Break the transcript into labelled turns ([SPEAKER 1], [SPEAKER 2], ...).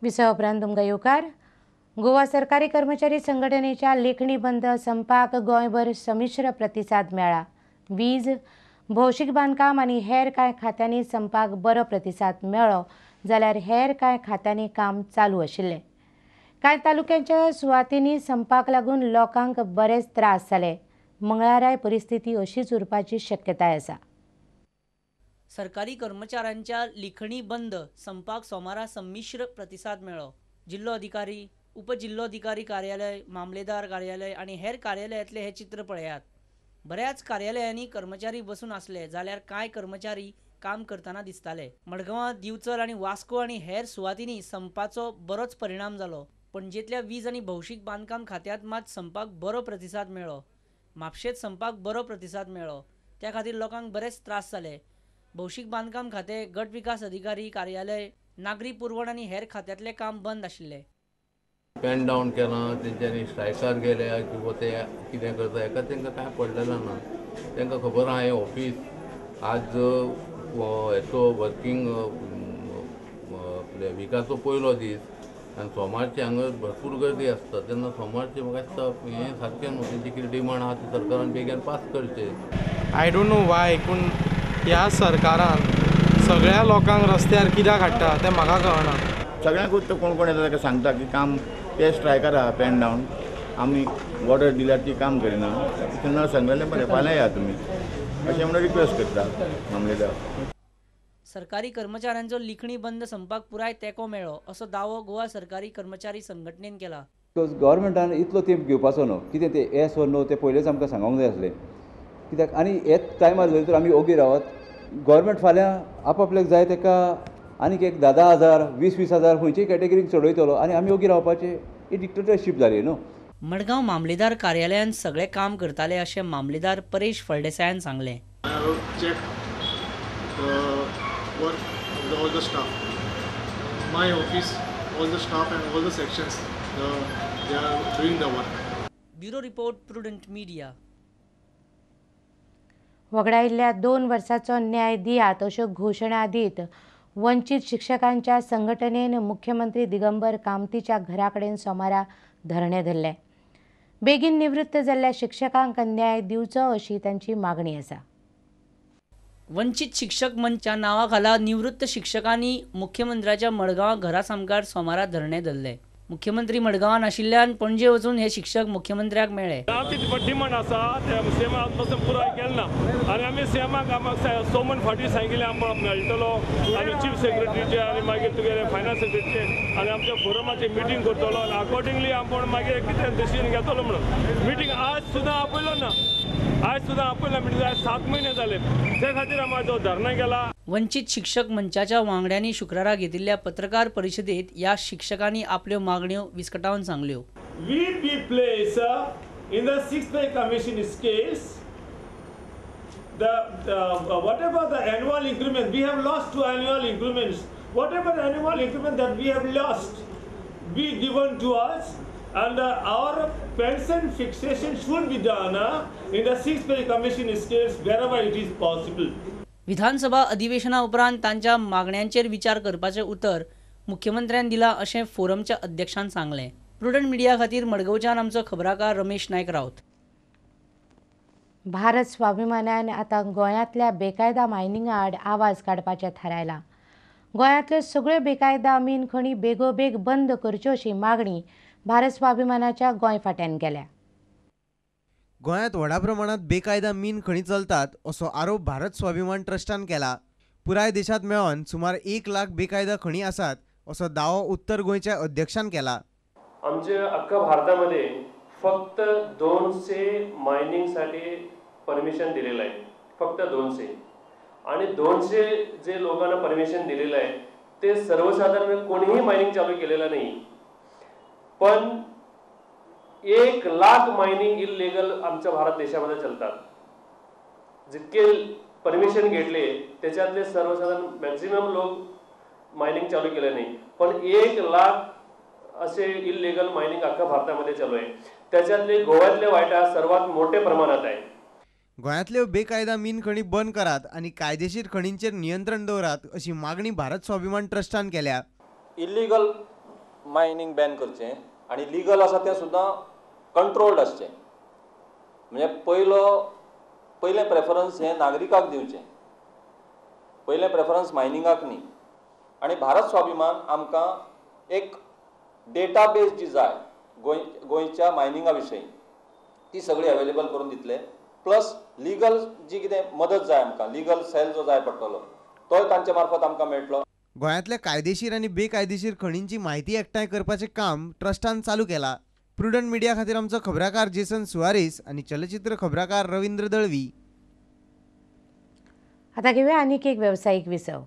[SPEAKER 1] विसव उपरांत तुमकां येवकार. गोवा सरकारी कर्मचारी संघटनेच्या लेखणी बंद संपाक गोंयभर संमिश्र प्रतिसाद मेळ्ळा. वीज, भौशीक बांदकाम आनी हेर कांय खात्यांनी संपाक बरो प्रतिसाद मेळ्ळो जाल्यार हेर कांय खात्यांनी काम चालू आशिल्लें. कांय तालुक्यांच्या सुवातींनी संपाक लागून लोकांक बरेच त्रास जाले. मंगळाराय परिस्थिती अशीच उरपाची शक्यताय आसा.
[SPEAKER 2] सरकारी कर्मचाऱ्यांच्या लिखणी बंद संपाक सोमारा संमिश्र प्रतिसाद मेळ्ळो. जिल्लो अधिकारी, उपजिल्लोधिकारी कार्यालय, मामलेदार कार्यालय आणि हेर कार्यालयांतले हे चित्र पळयात. बऱ्याच कार्यालयांनी कर्मचारी बसून आसले जाल्यार कांय कर्मचारी काम करताना दिसताले. मडगांव, दिवचल आणि वास्को आणि हेर सुवातींनी संपाचो बरोच परिणाम जालो. पणजेंतल्या वीज आणि भौशीक बांदकाम खात्यांत मात संपाक बरो प्रतिसाद मेळ्ळो. म्हापशेंत संपाक बरो प्रतिसाद मेळ्ळो. त्या खातीर लोकांक बरेच त्रास जाले. भौशीक बांदकाम खाते, गट विकास अधिकारी कार्यालय, नागरी पुरवण आणि हेर खात्यांतले काम बंद आशिल्ले.
[SPEAKER 3] पेन डावन केलां, तेंच्यांनी स्ट्रायकार गेल्या किंवा ते कितें करता हेका तांकां कांय पडलेलें ना. तांकां खबर आहा हें ऑफीस आज हेचो वर्कींग विकाचो पयलो दीस आनी सोमारची हांगा भरपूर गर्दी आसता तेन्ना सोमारची म्हाका दिसता हें सारकें न्हू. तेंची कितें डिमांड आहा ती सरकारान बेगीन पास करचें.
[SPEAKER 4] आय डोंट नो वाय पूण ह्या सरकारान सगळ्या लोकांक रस्त्यार कित्याक हाडटा तें म्हाका कळना.
[SPEAKER 5] सगळ्यांकूच तो कोण कोण येता ताका सांगता की काम ते स्ट्रायकार आहा पेन डावन आमी ऑर्डर दिल्यार ती काम करिना. तेन्ना सांगलेलें बरें फाल्यां या तुमी अशें म्हणून रिक्वेस्ट करता मामलेदार.
[SPEAKER 2] सरकारी कर्मचाऱ्यांचो लिखणी बंद संपाक पुराय तेंको मेळ्ळो असो दावो गोवा सरकारी कर्मचारी संघटनेन केला.
[SPEAKER 6] गव्हर्मेंटान इतलो तेंप घेवपाचो न्हू. कितें तें येस वर नो तें पयलेंच आमकां सांगूंक जाय आसलें. कित्याक आनी हेच टायमार जर तर आमी ओगी रावत गव्हर्मेंट फाल्यां आपआपल्याक जाय ताका आनीक एक 10,000 20,000 खंयचेय कॅटेगरीक चडयतलो आनी आमी ओगी रावपाचें ही डिक्टेटरशीप जाली न्हू.
[SPEAKER 2] मडगांव मामलेदार कार्यालयांत सगळे काम करताले अशें मामलेदार परेश फळदेसायान सांगलें.
[SPEAKER 7] Work with all the staff. My office, all the staff and all the sections, they are doing the work.
[SPEAKER 2] Bureau report, prudent media.
[SPEAKER 1] वगडायिल्ल्या 2 वर्सांचो न्याय दियात अश्यो घोशणा दीत वंचीत शिक्षकांच्या संघटनेन मुख्यमंत्री दिगंबर कामतीच्या घरा कडेन सोमारा धरणे धरले. बेगीन निवृत्त जाल्ल्या शिक्षकांक न्याय दिवचो अशी तांची मागणी आसा.
[SPEAKER 2] वंचित शिक्षक मंचच्या नांवा खाला निवृत्त शिक्षकांनी मुख्यमंत्र्याच्या मडगांव घरा सामकार सोमारा धरणे धरले. मुख्यमंत्री मडगांवान आशिल्ल्यान पणजे वचून हे शिक्षक मुख्यमंत्र्याक मेळ्ळे.
[SPEAKER 8] आमची डिमांड आसा ते सेमा पासून पुराय केलना आनी आमी सेमाक आमकां सोमन फाटीं सांगिल्लें आमकां मेळटलो आनी चीफ सेक्रेटरीचे आनी मागीर तुगेले फायनान्स सेक्रेटरीचे आनी आमच्या फोरमाची मिटींग करतलो आनी अकॉर्डिंगली आपूण मागीर कितें डिसिजन घेतलो म्हणून मिटींग आज सुद्दां आपयलो ना. आज सुद्दां आपयला मिटींग 7 म्हयने जाले. त्या खातीर आमी जो धरणा केला.
[SPEAKER 2] वंचित शिक्षक मंचाच्या वांगड्यांनी शुक्रारा घेतिल्ल्या पत्रकार परिशदेत या शिक्षकांनी आपल्यो मागण्यो विस्कटावन सांगल्यो.
[SPEAKER 8] We be place in the 6th pay commission scales the whatever the annual increment we have lost 2 annual increments, whatever annual increment that we have lost be given to us and our pension fixation should be done in the 6th pay commission scales wherever it is possible.
[SPEAKER 2] विधानसभा अधिवेशना उपरांत तांच्या मागण्यांचेर विचार करपाचें उतर मुख्यमंत्र्यान दिलां अशें फोरमच्या अध्यक्षान सांगलें. Prudent media खातीर मडगांवच्यान आमचो खबराकार रमेश नायक रावत.
[SPEAKER 1] भारत स्वाभिमानान आतां गोंयांतल्या बेकायदा मायनिंगा आड आवाज काडपाचें थारायलां. गोंयांतल्यो सगळ्यो बेकायदा मीन खणी बेगोबेग बंद करच्यो अशी मागणी भारत स्वाभिमानाच्या गोंय फांट्यान केल्या.
[SPEAKER 9] गोंयांत व्हडा प्रमाणात बेकायदा मीन खणी चलतात असो आरोप भारत स्वाभिमान ट्रस्टान केला. पुराय देशांत मेळोन सुमार 1 लाख बेकायदा खणी आसात असो दावो उत्तर गोंयच्या अध्यक्षान केला.
[SPEAKER 10] आमच्या अख्ख्या भारतामध्ये फक्त 200 मायनिंगसाठी परमिशन दिलेलं आहे. फक्त 200 आणि 200 जे लोकांना परमिशन दिलेलं आहे ते सर्वसाधारण कोणीही मायनिंग चालू केलेलं नाही. पण 1 लाख मायनिंग इलिगल आमच्या भारत देशामध्ये चालतात. जितके परमिशन घेतले त्याच्यातले सर्वसाधारण मॅक्झिमम लोक मायनिंग चालू केले नाही. पण 1 लाख असे इलिगल मायनिंग अख्ख्या भारतामध्ये चालू आहे. त्याच्यातले गोव्यातले वायटा सर्वात मोठे प्रमाणात आहे.
[SPEAKER 9] गोंयांतल्यो बेकायदा मीन खणी बंद करात आनी कायदेशीर खणींचेर नियंत्रण दवरात अशी मागणी भारत स्वाभिमान ट्रस्टान केल्या.
[SPEAKER 10] इलिगल
[SPEAKER 11] मायनींग बॅन करचें आनी लिगल आसा तें सुद्दां कंट्रोल्ड आसचें. म्हणजे पयलें प्रेफरन्स हें नागरिकाक दिवचें, पयलें प्रेफरन्स मायनिंगाक न्ही. आनी भारत स्वाभिमान आमकां एक डेटाबेस जी जाय गोंयच्या मायनिंगा विशयी ती सगळी अवेलेबल करून दितले. प्लस लिगल जी कितें मदत जाय आमकां, लिगल सेल जो जाय पडटलो तोय तांचे मार्फत आमकां मेळटलो.
[SPEAKER 9] गोंयांतल्या कायदेशीर आनी बेकायदेशीर खणींची म्हायती एकठांय करपाचें काम ट्रस्टान चालू केलां. प्रुडंट मिडिया खातीर आमचो खबराकार जेसन सुवारीस आनी चलचित्र खबराकार रवींद्र दळवी.
[SPEAKER 1] आता घेऊया आनीक एक व्यावसायिक विसव.